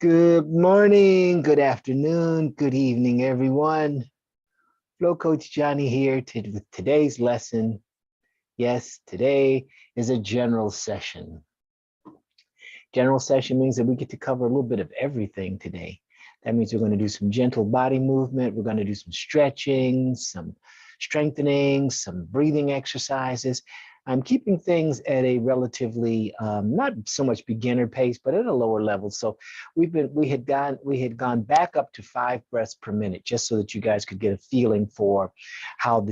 Good morning, good afternoon, good evening, everyone. Flow Coach Johnny here with today's lesson. Yes, today is a general session. General session means that we get to cover a little bit of everything today. That means we're going to do some gentle body movement. We're going to do some stretching, some strengthening, some breathing exercises. I'm keeping things at a relatively not so much beginner pace, but at a lower level. So we had gone back up to 5 breaths per minute, just so that you guys could get a feeling for how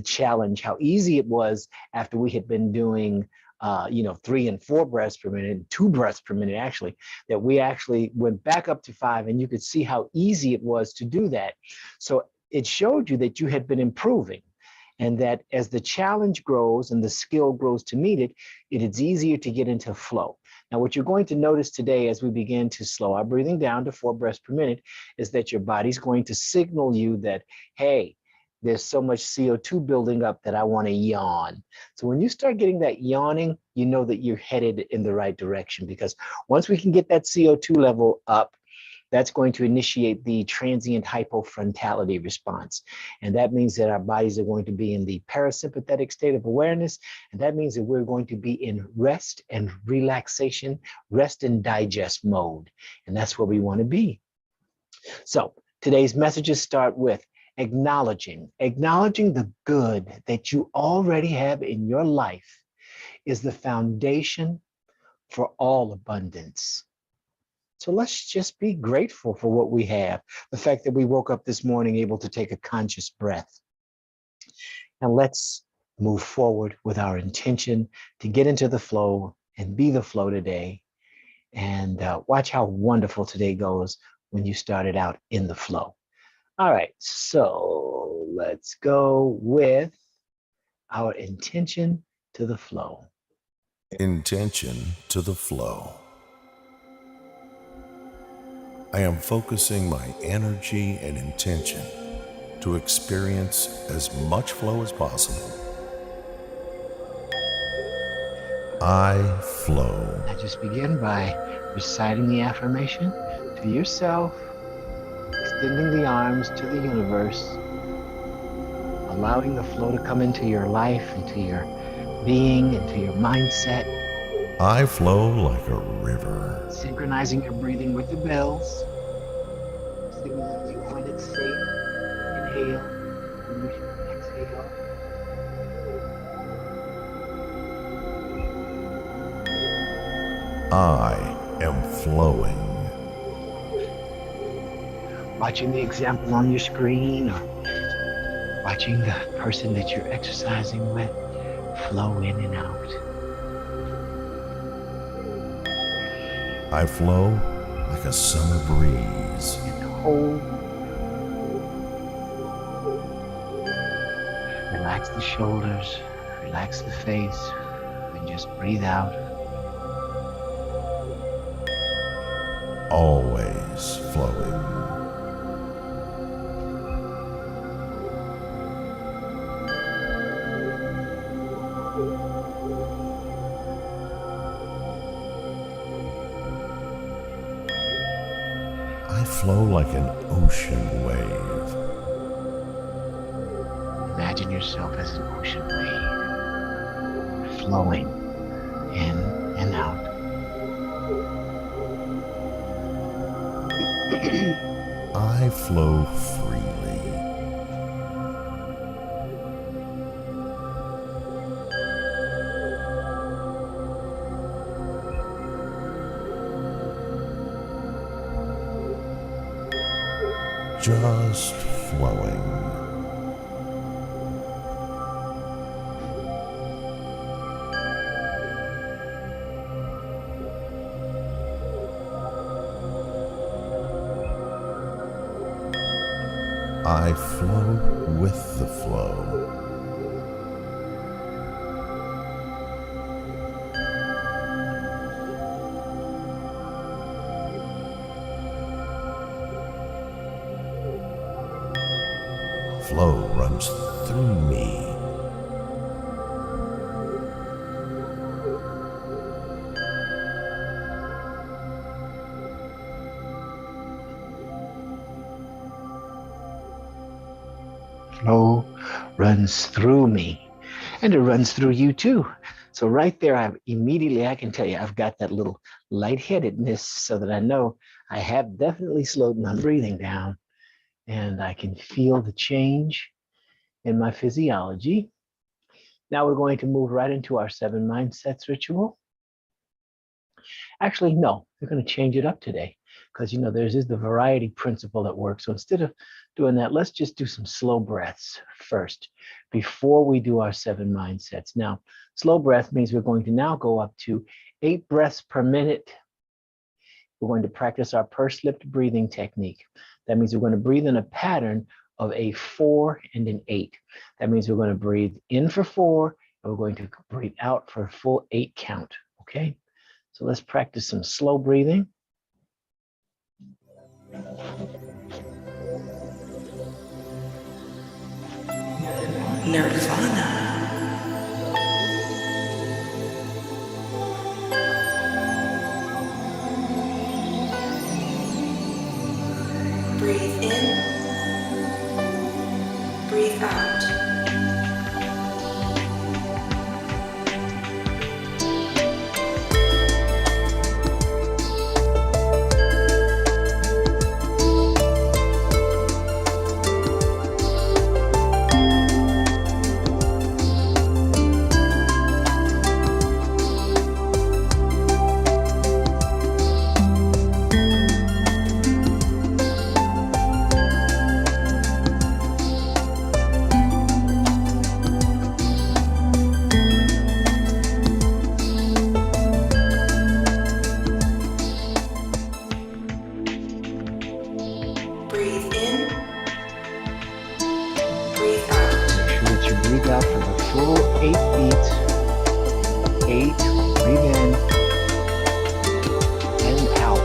easy it was after we had been doing 3 and 4 breaths per minute, and 2 breaths per minute, actually, that we actually went back up to 5, and you could see how easy it was to do that. So it showed you that you had been improving, and that as the challenge grows and the skill grows to meet it, it is easier to get into flow. Now, what you're going to notice today as we begin to slow our breathing down to 4 breaths per minute is that your body's going to signal you that, hey, there's so much CO2 building up that I want to yawn. So when you start getting that yawning, you know that you're headed in the right direction, because once we can get that CO2 level up, that's going to initiate the transient hypofrontality response. And that means that our bodies are going to be in the parasympathetic state of awareness. And that means that we're going to be in rest and relaxation, rest and digest mode. And that's where we want to be. So today's messages start with acknowledging the good that you already have in your life is the foundation for all abundance. So let's just be grateful for what we have. The fact that we woke up this morning able to take a conscious breath. And let's move forward with our intention to get into the flow and be the flow today. And watch how wonderful today goes when you started out in the flow. All right, so let's go with our intention to the flow. Intention to the flow. I am focusing my energy and intention to experience as much flow as possible. I flow. Now just begin by reciting the affirmation to yourself, extending the arms to the universe, allowing the flow to come into your life, into your being, into your mindset. I flow like a river. Synchronizing your breathing with the bells, signaling you when it's safe. Inhale, when you should exhale. I am flowing. Watching the example on your screen, or watching the person that you're exercising with flow in and out. I flow like a summer breeze. And hold. Relax the shoulders, relax the face, and just breathe out. Always flowing. I flow like an ocean wave. Imagine yourself as an ocean wave, flowing in and out. I flow freely. Just flowing. I flow with the flow. Flow runs through me. Flow runs through me, and it runs through you too. So right there, I can tell you, I've got that little lightheadedness so that I know I have definitely slowed my breathing down, and I can feel the change in my physiology. Now we're going to move right into our 7 mindsets ritual. Actually, no, we're going to change it up today because there's the variety principle at work. So instead of doing that, let's just do some slow breaths first before we do our 7 mindsets. Now, slow breath means we're going to now go up to 8 breaths per minute. We're going to practice our pursed lipped breathing technique. That means we're going to breathe in a pattern of a 4 and an 8. That means we're going to breathe in for 4 and we're going to breathe out for a full 8 count. Okay? So let's practice some slow breathing. Nirvana. Breathe in, breathe out. Breathe in, breathe out. Make sure that you breathe out for the full 8 beats. 8, breathe in and out.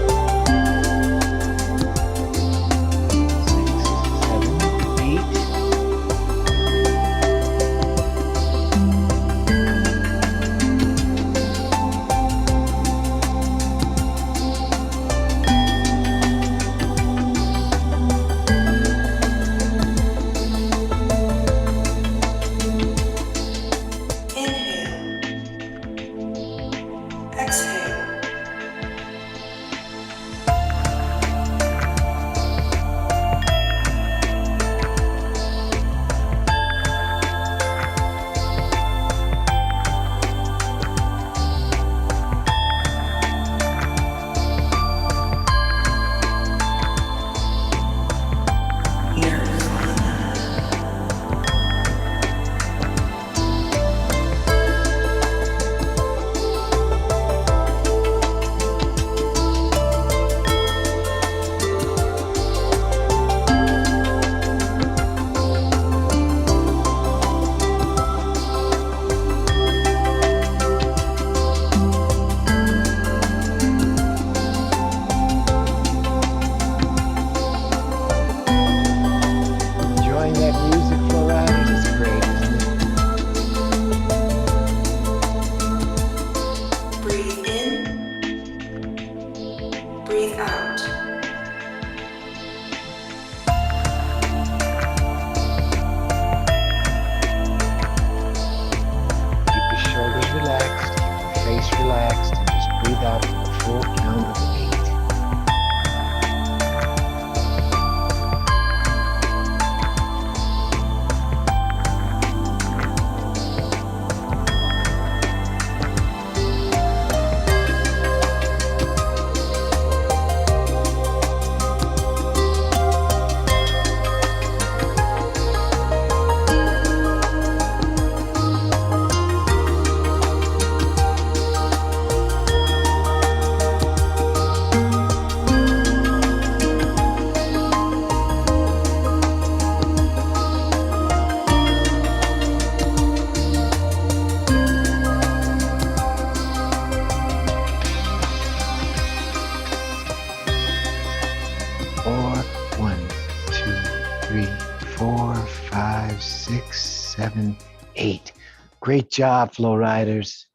7, 8. Great job, Flow Riders.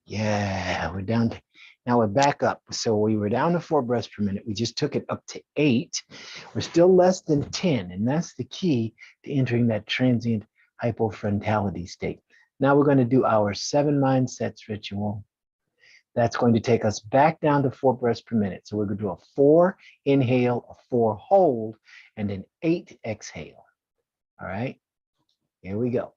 Yeah, we're down to Now we're back up. So we were down to 4 breaths per minute. We just took it up to 8. We're still less than 10. And that's the key to entering that transient hypofrontality state. Now we're going to do our 7 mindsets ritual. That's going to take us back down to 4 breaths per minute. So we're going to do a 4 inhale, a 4 hold, and an 8 exhale. All right, here we go.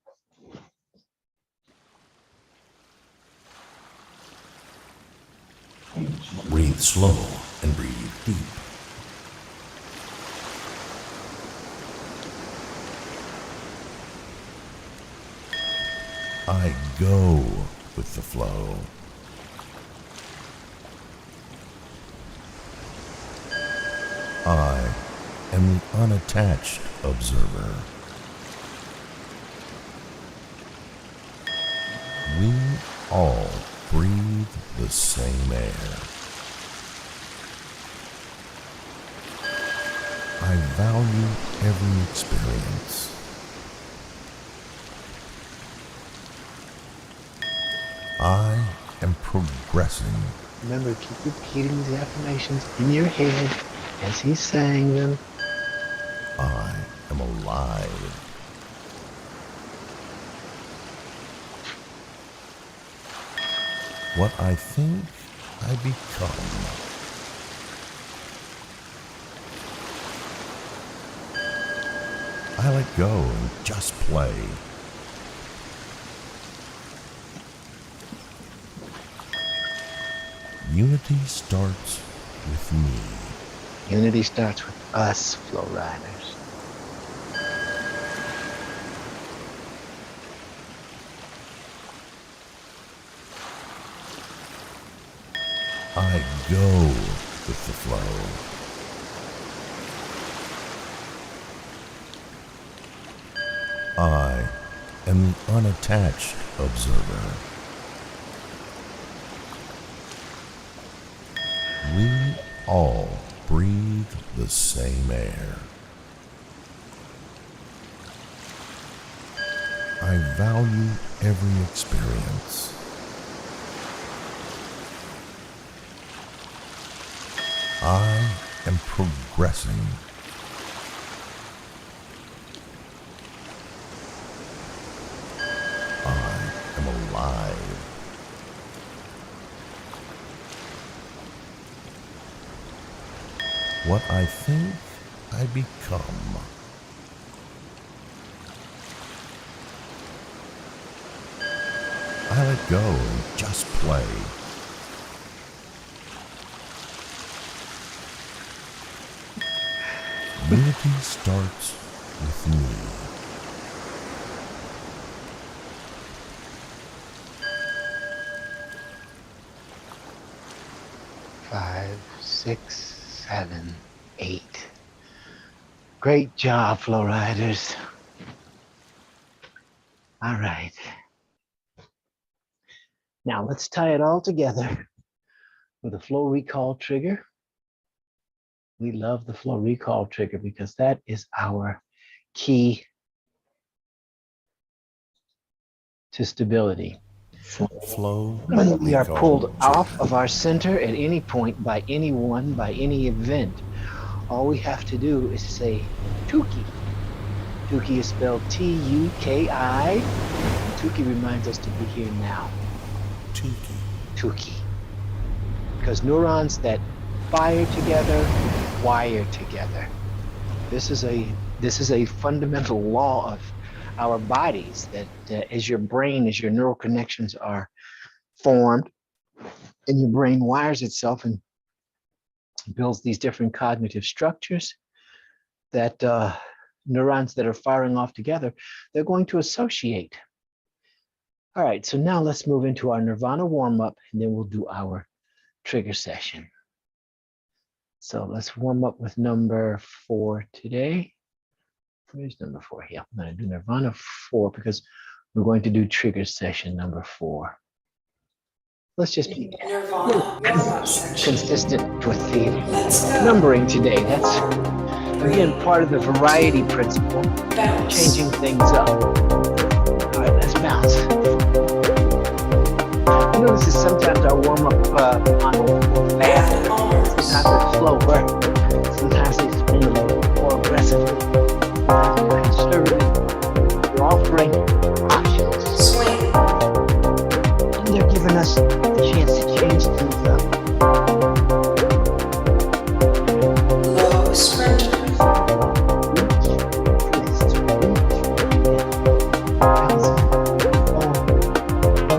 Breathe slow and breathe deep. I go with the flow. I am the unattached observer. We all breathe the same air. I value every experience. I am progressing. Remember, keep repeating these affirmations in your head as he's saying them. I am alive. What I think, I become. I let go and just play. Unity starts with me. Unity starts with us, Flow Riders. I go with the flow. I am the unattached observer. We all breathe the same air. I value every experience. I am progressing. I am alive. What I think, I become. I let go and just play. Unity starts with me. 5, 6, 7, 8. Great job, Flow Riders. All right. Now let's tie it all together with a flow recall trigger. We love the flow recall trigger because that is our key to stability. Flow. When we are recall pulled off trigger. of our center at any point by anyone, by any event, all we have to do is say Tuki. Tuki is spelled T-U-K-I. Tuki reminds us to be here now. Tuki. Tuki. Because neurons that fire together, wire together. This is a fundamental law of our bodies that as your neural connections are formed and your brain wires itself and builds these different cognitive structures, that neurons that are firing off together, they're going to associate. All right, so now let's move into our Nirvana warm-up and then we'll do our trigger session. So let's warm up with number 4 today. Where's number 4 here? I'm going to do Nirvana 4 because we're going to do trigger session number 4. Let's just be Nirvana warm-up section. consistent with the Let's go. numbering today. That's, again, part of the variety principle, Bounce. changing things up. All right, let's bounce. I notice that sometimes our warm up on fast, sometimes it's slower, sometimes they spin a little more aggressively, sometimes they're conservative. They're offering options. Swing. And they're giving us the chance to change things up. Low sprinter. Reach, twist, reach, bounce, forward,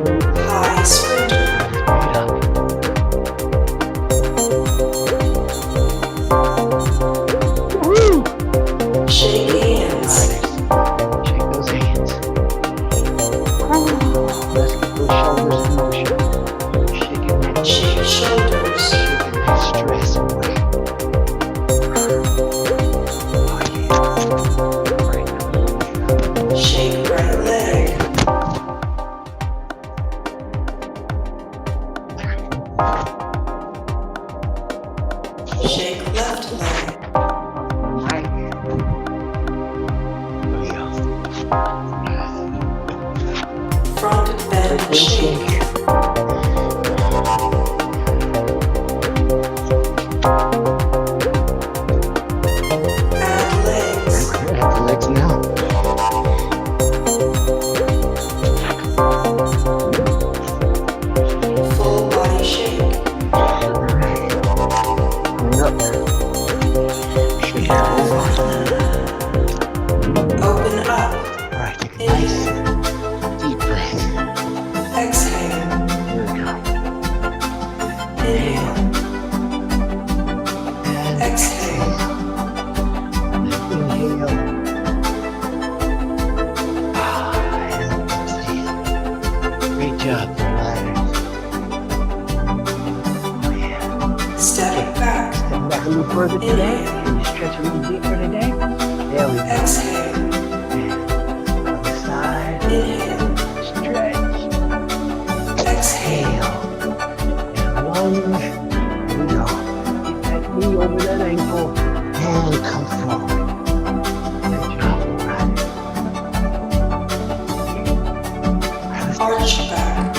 move, High sprinter. straight up. Woo! Shake hands. Shake those hands. Let's get those shoulders in motion. Shaking that, Shake shoulders. shaking that stress away. Oh yeah. Right now. Shake right leg. Shake left leg. Right. There we go. Front bend Then shake. shake. Add legs. Add the legs now. Full body shake. Alright. Coming up. Shake that over. Open up. Alright, take a nice deep breath. Exhale. There we go. Inhale. And Exhale. inhale. And exhale. Great job, providers. Oh yeah. Step it back. Stepping back a little further today. Inhale. Can you stretch a little deeper today? There we go. Exhale. And other side. Inhale. Stretch. Exhale. And lunge. Here we go. Get that knee over that ankle. And come forward. Good job, providers. Arch back.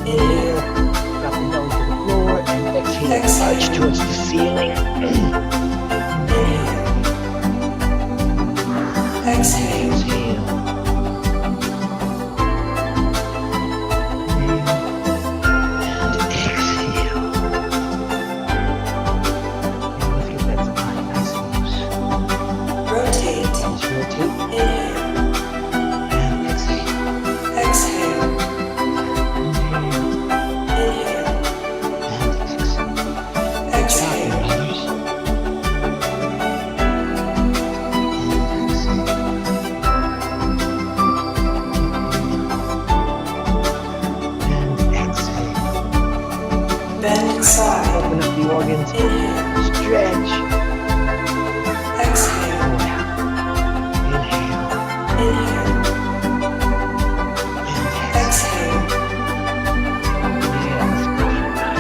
Inhale. Drop it down to the floor and exhale. Exhale. Arch towards the ceiling. Inhale. Exhale. Exhale. And exhale. And let's get that spine nice and loose. Rotate. Just rotate Inhale. and exhale. Exhale. Inhale Inhale. and exhale. Exhale. Brothers. And exhale. And exhale. Bend side. Open up the organs. Inhale. Stretch. Exhale. Pull out. Inhale. Inhale. And Exhale. yeah, let's go for that.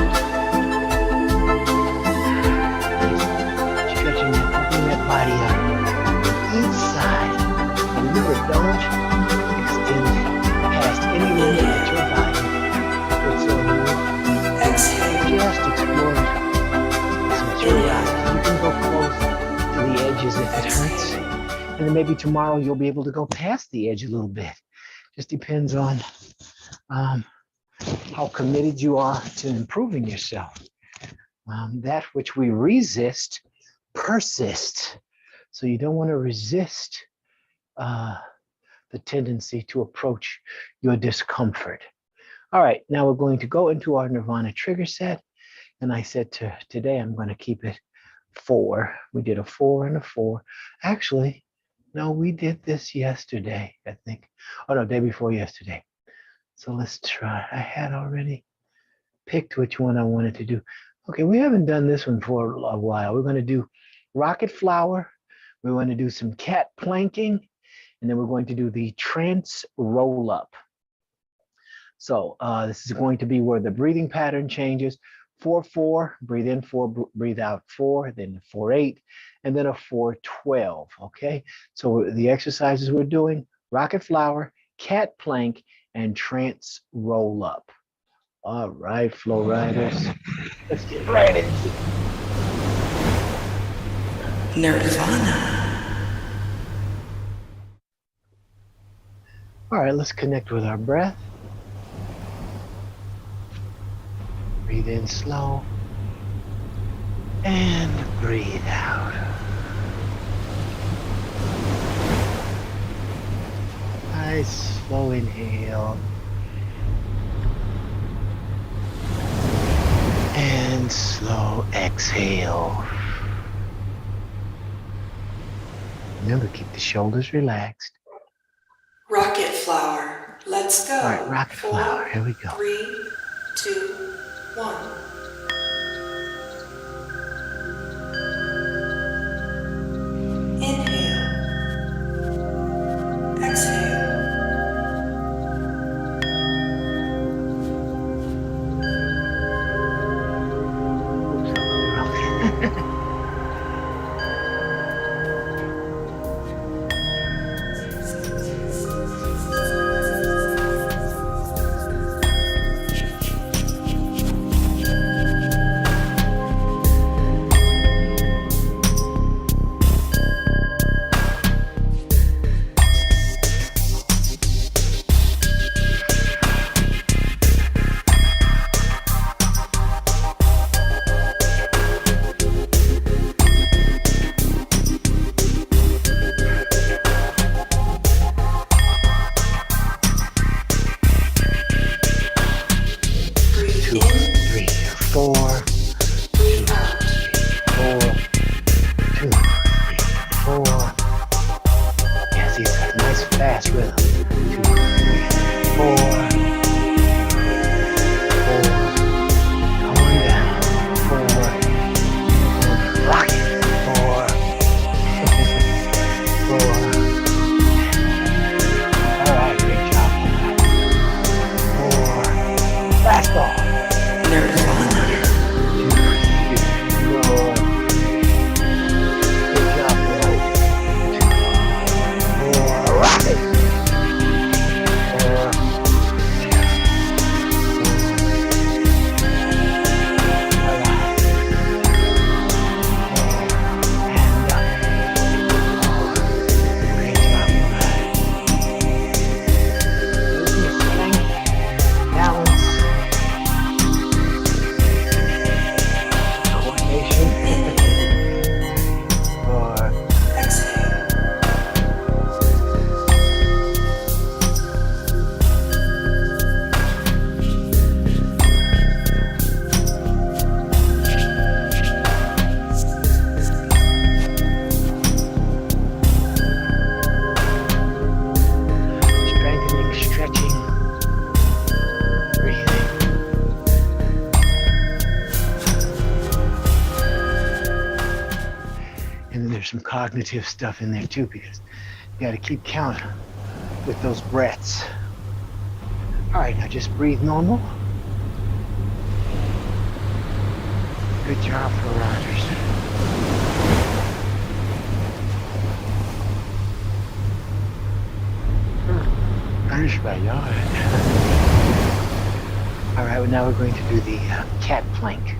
Stretching that, opening that body up. Each side. Remember, don't extend past any limit that your body puts on you. Exhale. Just explore some curiosity. You can go close to the edges if it hurts. And then maybe tomorrow you'll be able to go past the edge a little bit. Just depends on how committed you are to improving yourself. That which we resist persists. So you don't want to resist the tendency to approach your discomfort. All right, now we're going to go into our Nirvana trigger set. And I said today I'm going to keep it 4. We did a 4 and a 4. Actually, no, we did this yesterday, I think. Oh no, day before yesterday. So let's try. I had already picked which one I wanted to do. Okay, we haven't done this one for a while. We're going to do rocket flower. We're going to do some cat planking. And then we're going to do the trance roll up. So this is going to be where the breathing pattern changes. 4-4, breathe in 4, breathe out 4, then 4-8, and then a 4-12, okay? So the exercises we're doing, rocket flower, cat plank, and trance roll up. All right, Flow Riders. Let's get right into it. Nirvana. All right, let's connect with our breath. Breathe in slow and breathe out. Nice slow inhale and slow exhale. Remember, keep the shoulders relaxed. Rocket flower. Let's go. All right, rocket 4, flower. Here we go. 3, 2, 1. Inhale. Exhale. Oops, I went wrong. Breathe 2, in. 3, 4. Breathe out. 4, 2, 3, 4. Yeah, see, it's got a nice fast rhythm. 2, 3, 4. 4. Come on down. 4. Rock it. 4. 4. All right, great job. 4. Last ball. Nirvana. 2, 3, 4. Good job, boy. 2, 4. Rock it. 4. All right. 4. And up. 4. Great job, boy. Strength, balance, coordination. Inhale. 4. Exhale. Strengthening, stretching, breathing. And then there's some cognitive stuff in there too, because you got to keep count with those breaths. All right, now just breathe normal. Good job, for Rogers. Finish by yard. All right, well, now we're going to do the cat plank.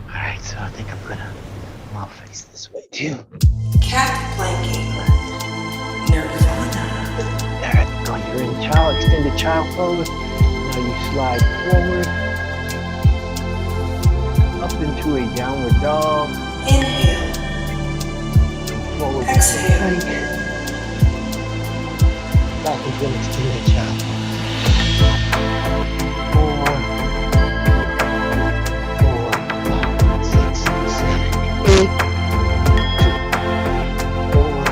All right, so I think I'll face this way too. Cat planking. Nirvana. There you go. You're in child, extended child pose. Now you slide forward, up into a downward dog, Inhale. forward Exhale. plank, back into an extended child pose. 4, 4, 5, 6, 7, 8. 4,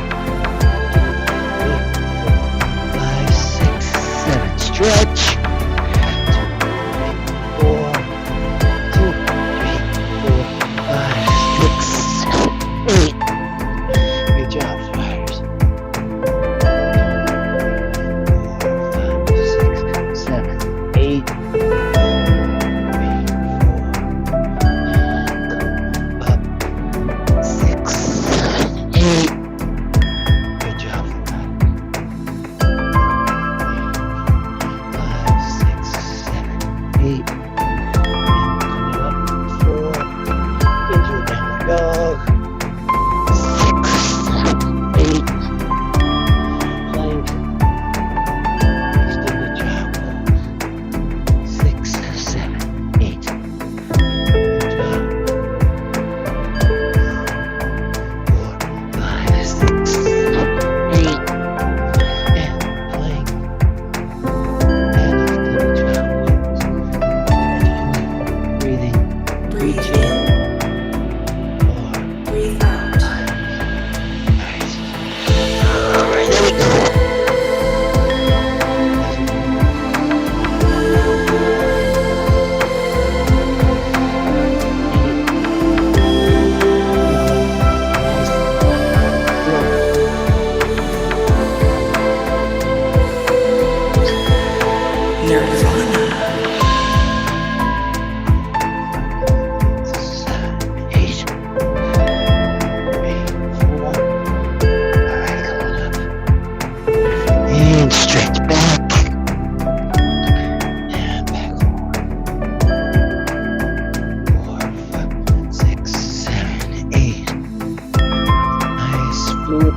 5, 6, 7. Stretch. 4, 2, 3, 4, 5, 6, 8. Good job, spiders. 4, 5, 6, 7.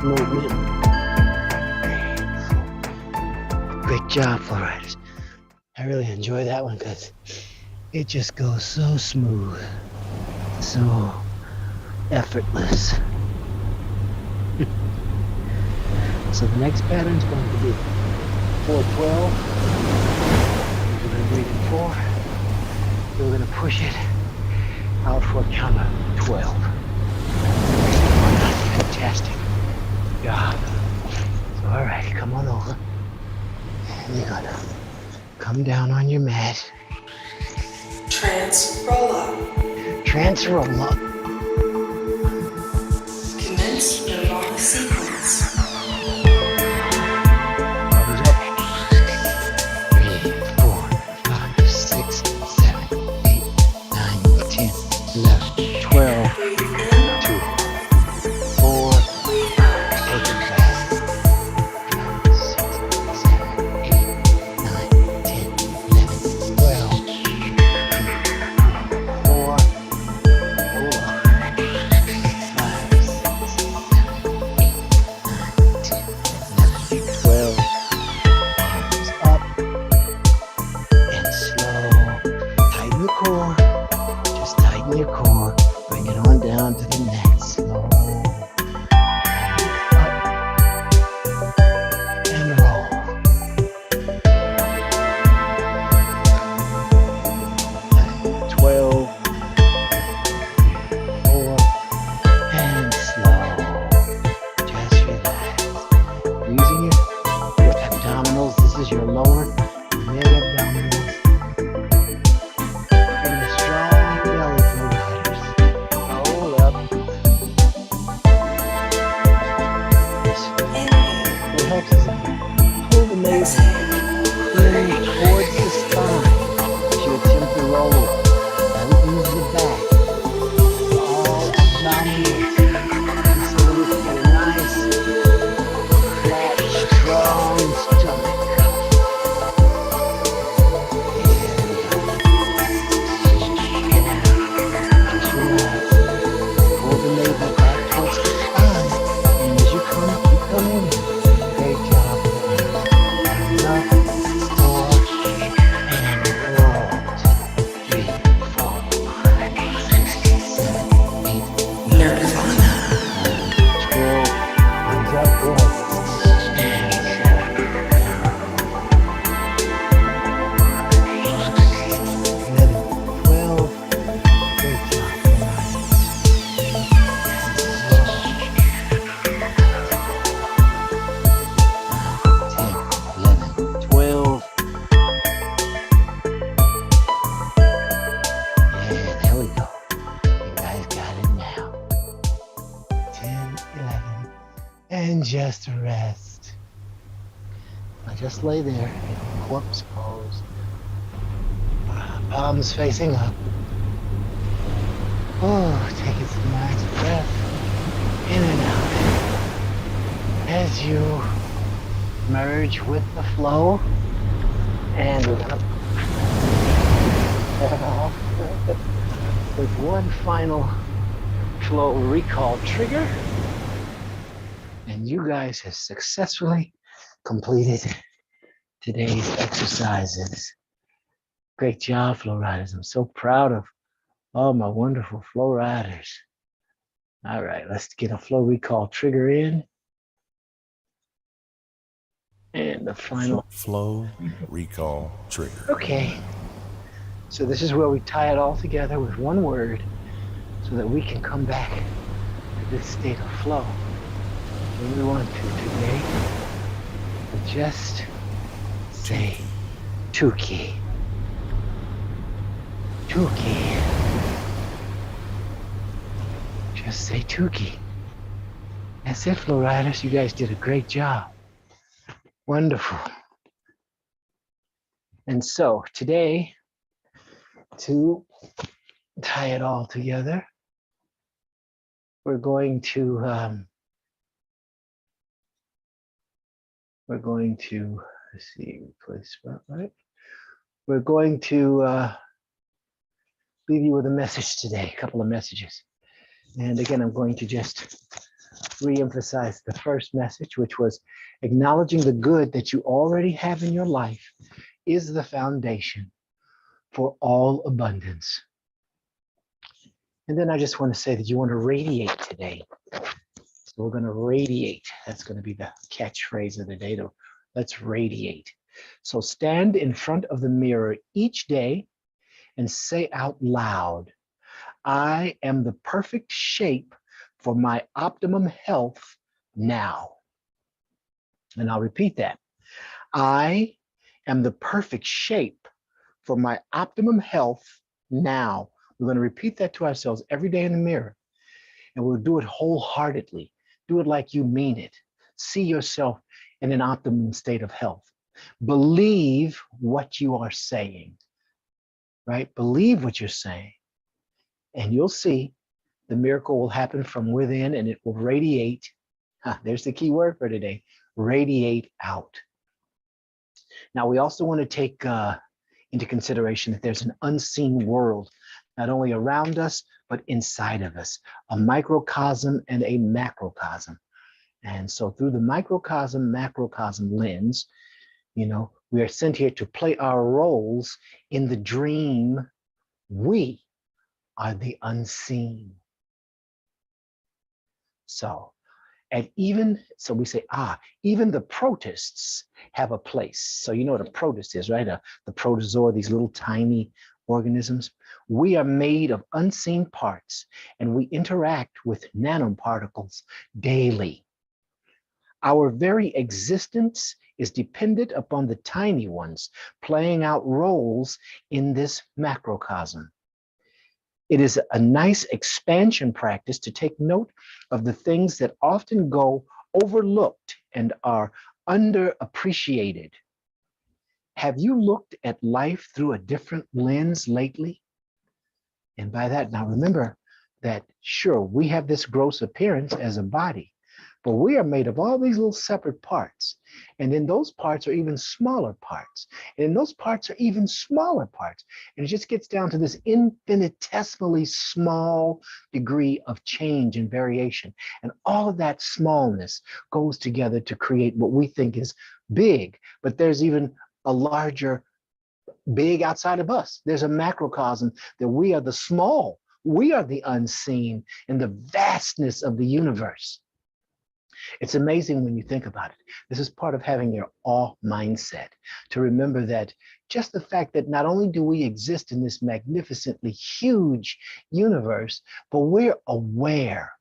movement. Great job, flow riders. I really enjoy that one because it just goes so smooth, so effortless. So the next pattern is going to be 412. We're going to read it 4. So we're going to push it out for a count of 12. Fantastic job. So all right, come on over. And you're going to come down on your mat. Trance roll up. Trance roll up. Commence nirvana sequence. Thumbs up. 3, 4, 5, 6, 7, 8, 9, 10, 11, 12. Breathe in. 2, 4. Breathe out. Take it back. 6, 7, 8, 9, 10, 11, 12. 4. Hold on. 5, 6, 7, 8, 9, 10, 11, 12. Arms up and slow. Tighten the core. Just tighten your core. Bring it on down to the neck. Slow. Up and roll. 12. 4. And slow. Just relax. Using your abdominals. This is your lower mid abdominals. And the strong belly flow riders. Hold up. Inhale. What helps is pull the navel Exhale. in towards the spine as you attempt to roll. Don't use the back. All abdominals. So that it's a nice, flat, strong stomach. Just relax. Pull the navel back towards the spine. And as you come, keep coming in. Great job. Arms up, 4, and roll. 3, 4, 5, 6, 7, 8, 9, Nirvana. 12. Arms up, good. And 7, down. 11, 12. Great job. 10, 11, 12. Yeah, there we go. You guys got it now. 10, 11. And just rest. Now just lay there in corpse pose. Palms facing up. Oh, taking some nice breath in and out. As you merge with the flow. And we're gonna start off with one final flow recall trigger. And you guys have successfully completed today's exercises. Great job, flow riders. I'm so proud of all my wonderful flow riders. All right, let's get a flow recall trigger in. And the final. Flow recall trigger. Okay. So this is where we tie it all together with one word so that we can come back to this state of flow when we want to today. But just say Tuki. Tuki. Just say Tuki. That's it, flow riders. You guys did a great job. Wonderful. And so today, to tie it all together, we're going to let's see, replace spotlight. We're going to leave you with a message today, a couple of messages. And again, I'm going to just re-emphasize the first message, which was acknowledging the good that you already have in your life is the foundation for all abundance. And then I just want to say that you want to radiate today. So we're going to radiate. That's going to be the catchphrase of the day. Let's radiate. So stand in front of the mirror each day and say out loud, I am the perfect shape for my optimum health now. And I'll repeat that. I am the perfect shape for my optimum health now. We're going to repeat that to ourselves every day in the mirror. And we'll do it wholeheartedly. Do it like you mean it. See yourself in an optimum state of health. Believe what you are saying, right? Believe what you're saying. And you'll see the miracle will happen from within and it will radiate. There's the key word for today, radiate out. Now, we also want to take into consideration that there's an unseen world, not only around us, but inside of us, a microcosm and a macrocosm. And so through the microcosm, macrocosm lens, we are sent here to play our roles in the dream. We are the unseen. So we say, even the protists have a place. So you know what a protist is, right? The protozoa, these little tiny organisms. We are made of unseen parts and we interact with nanoparticles daily. Our very existence is dependent upon the tiny ones playing out roles in this macrocosm. It is a nice expansion practice to take note of the things that often go overlooked and are underappreciated. Have you looked at life through a different lens lately? And by that, now remember that, sure, we have this gross appearance as a body, but we are made of all these little separate parts. And then those parts are even smaller parts. And those parts are even smaller parts. And it just gets down to this infinitesimally small degree of change and variation. And all of that smallness goes together to create what we think is big. But there's even a larger big outside of us. There's a macrocosm that we are the small. We are the unseen in the vastness of the universe. It's amazing when you think about it. This is part of having your awe mindset, to remember that just the fact that not only do we exist in this magnificently huge universe, but we're aware.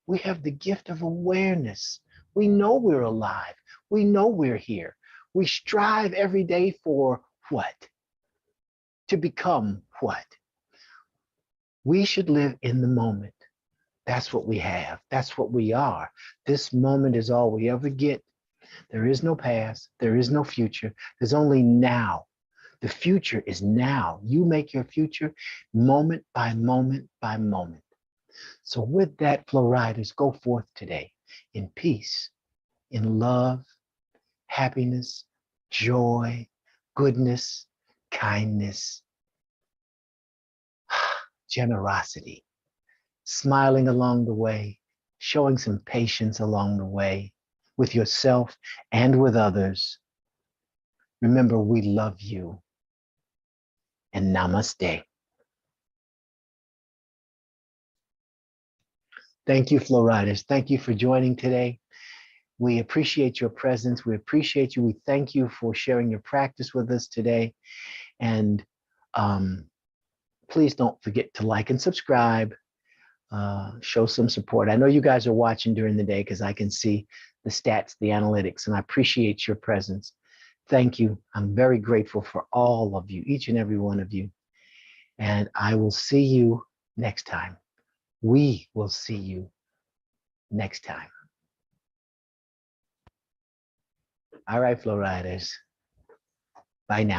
We have the gift of awareness. We know we're alive. We know we're here. We strive every day for what? To become what? We should live in the moment. That's what we have. That's what we are. This moment is all we ever get. There is no past. There is no future. There's only now. The future is now. You make your future moment by moment by moment. So with that, Flow Riders, go forth today in peace, in love, happiness, joy, goodness, kindness, generosity. Smiling along the way, showing some patience along the way with yourself and with others. Remember, we love you. And namaste. Thank you, Flow Riders. Thank you for joining today. We appreciate your presence. We appreciate you. We thank you for sharing your practice with us today. And please don't forget to like and subscribe. Show some support. I know you guys are watching during the day because I can see the stats, the analytics, and I appreciate your presence. Thank you. I'm very grateful for all of you, each and every one of you. And I will see you next time. We will see you next time. All right, Flow Riders. Bye now.